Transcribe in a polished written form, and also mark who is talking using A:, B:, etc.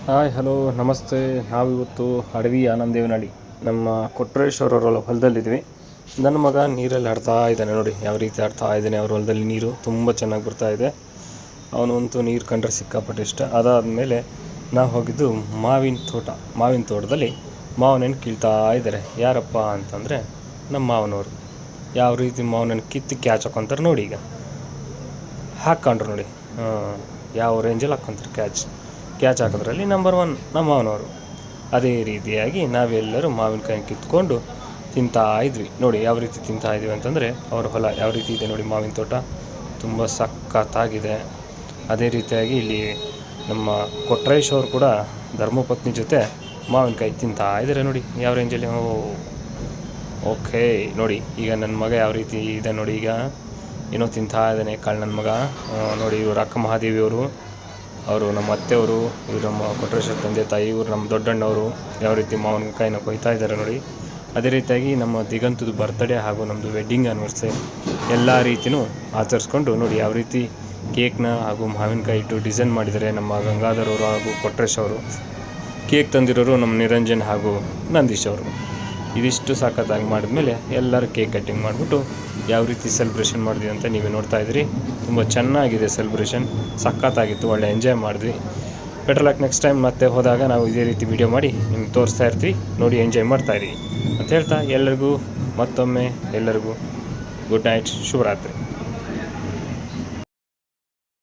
A: Hi hello ನಮಸ್ತೆ. ನಾವಿವತ್ತು ಅಡವಿ ಆನಂದೇವನಹಳ್ಳಿ ನಮ್ಮ ಕೊಟ್ರೇಶ್ವರವರ ಹೊಲದಲ್ಲಿದ್ವಿ. ನನ್ನ ಮಗ ನೀರಲ್ಲಿ ಆಡ್ತಾ ಇದ್ದಾನೆ ನೋಡಿ, ಯಾವ ರೀತಿ ಆಡ್ತಾ ಇದ್ದಾನೆ. ಅವ್ರ ಹೊಲದಲ್ಲಿ ನೀರು ತುಂಬ ಚೆನ್ನಾಗಿ ಬರ್ತಾ ಇದೆ. ಅವನಂತೂ ನೀರು ಕಂಡ್ರೆ ಸಿಕ್ಕಾಪಟ್ಟೆ ಇಷ್ಟ. ಅದಾದಮೇಲೆ ನಾವು ಹೋಗಿದ್ದು ಮಾವಿನ ತೋಟದಲ್ಲಿ ಮಾವಿನಣ್ಣು ಕೀಳ್ತಾ ಇದ್ದಾರೆ. ಯಾರಪ್ಪ ಅಂತಂದರೆ ನಮ್ಮ ಮಾವನವರು. ಯಾವ ರೀತಿ ಮಾವಿನಣ್ಣು ಕಿತ್ತು ಕ್ಯಾಚ್ ಹಾಕ್ಕೊಂತಾರೆ ನೋಡಿ. ಈಗ ಹಾಕ್ಕೊಂಡ್ರು ನೋಡಿ, ಯಾವ ರೇಂಜಲ್ಲಿ ಹಾಕ್ಕೊಂತಾರೆ ಕ್ಯಾಚ್ ಹಾಕೋದ್ರಲ್ಲಿ ನಂಬರ್ 1 ನಮ್ಮ ಮಾವನವರು. ಅದೇ ರೀತಿಯಾಗಿ ನಾವೆಲ್ಲರೂ ಮಾವಿನಕಾಯಿ ಕಿತ್ಕೊಂಡು ತಿಂತಾ ಇದ್ವಿ ನೋಡಿ. ಯಾವ ರೀತಿ ತಿಂತಾ ಇದ್ವಿ ಅಂತಂದರೆ, ಅವ್ರ ಹೊಲ ಯಾವ ರೀತಿ ಇದೆ ನೋಡಿ, ಮಾವಿನ ತೋಟ ತುಂಬ ಸಖತ್ತಾಗಿದೆ. ಅದೇ ರೀತಿಯಾಗಿ ಇಲ್ಲಿ ನಮ್ಮ ಕೊಟ್ರೇಶ್ ಅವರು ಕೂಡ ಧರ್ಮಪತ್ನಿ ಜೊತೆ ಮಾವಿನಕಾಯಿ ತಿಂತಾ ಇದ್ದಾರೆ ನೋಡಿ, ಯಾವ ರೇಂಜಲ್ಲಿ. ಓಕೆ ನೋಡಿ, ಈಗ ನನ್ನ ಮಗ ಯಾವ ರೀತಿ ಇದೆ ನೋಡಿ. ಈಗ ಏನೋ ತಿಂತಾ ಇದ್ದಾನೆ ನನ್ನ ಮಗ ನೋಡಿ. ಇವರು ಅಕ್ಕ ಮಹಾದೇವಿಯವರು, ಅವರು ನಮ್ಮ ಅತ್ತೆಯವರು, ಇವರು ನಮ್ಮ ಕೊಟ್ರೇಶ್ವರ ತಂದೆ ತಾಯಿ, ಇವರು ನಮ್ಮ ದೊಡ್ಡಣ್ಣವರು ಯಾವ ರೀತಿ ಮಾವಿನಕಾಯಿನ ಕೊಯ್ತಾ ಇದ್ದಾರೆ ನೋಡಿ. ಅದೇ ರೀತಿಯಾಗಿ ನಮ್ಮ ದಿಗಂತದ ಬರ್ತ್ಡೇ ಹಾಗೂ ನಮ್ಮದು ವೆಡ್ಡಿಂಗ್ ಆ್ಯನಿವರ್ಸರಿ ಎಲ್ಲ ರೀತಿಯೂ ಆಚರಿಸ್ಕೊಂಡು ನೋಡಿ, ಯಾವ ರೀತಿ ಕೇಕ್ನ ಹಾಗೂ ಮಾವಿನಕಾಯಿ ಇಟ್ಟು ಡಿಸೈನ್ ಮಾಡಿದ್ದಾರೆ ನಮ್ಮ ಗಂಗಾಧರ್ ಅವರು ಹಾಗೂ ಕೊಟ್ರೇಶ್ ಅವರು. ಕೇಕ್ ತಂದಿರೋರು ನಮ್ಮ ನಿರಂಜನ್ ಹಾಗೂ ನಂದೀಶ್ ಅವರು. ಇದಿಷ್ಟು ಸಖತ್ತಾಗಿ ಮಾಡಿದ್ಮೇಲೆ ಎಲ್ಲರೂ ಕೇಕ್ ಕಟ್ಟಿಂಗ್ ಮಾಡಿಬಿಟ್ಟು ಯಾವ ರೀತಿ ಸೆಲೆಬ್ರೇಷನ್ ಮಾಡಿದ್ವಿ ಅಂತ ನೀವೇ ನೋಡ್ತಾ ಇದ್ದೀರಿ. ತುಂಬ ಚೆನ್ನಾಗಿದೆ ಸೆಲೆಬ್ರೇಷನ್, ಸಖತ್ತಾಗಿತ್ತು, ಒಳ್ಳೆ ಎಂಜಾಯ್ ಮಾಡಿದ್ವಿ. ಬೆಟರ್ ಲಕ್ ನೆಕ್ಸ್ಟ್ ಟೈಮ್ ಮತ್ತೆ ಹೋದಾಗ ನಾವು ಇದೇ ರೀತಿ ವಿಡಿಯೋ ಮಾಡಿ ನಿಮ್ಗೆ ತೋರಿಸ್ತಾ ಇರ್ತೀವಿ. ನೋಡಿ ಎಂಜಾಯ್ ಮಾಡ್ತಾಯಿರಿ ಅಂತ ಹೇಳ್ತಾ ಎಲ್ಲರಿಗೂ ಮತ್ತೊಮ್ಮೆ ಎಲ್ಲರಿಗೂ ಗುಡ್ ನೈಟ್, ಶುಭರಾತ್ರಿ.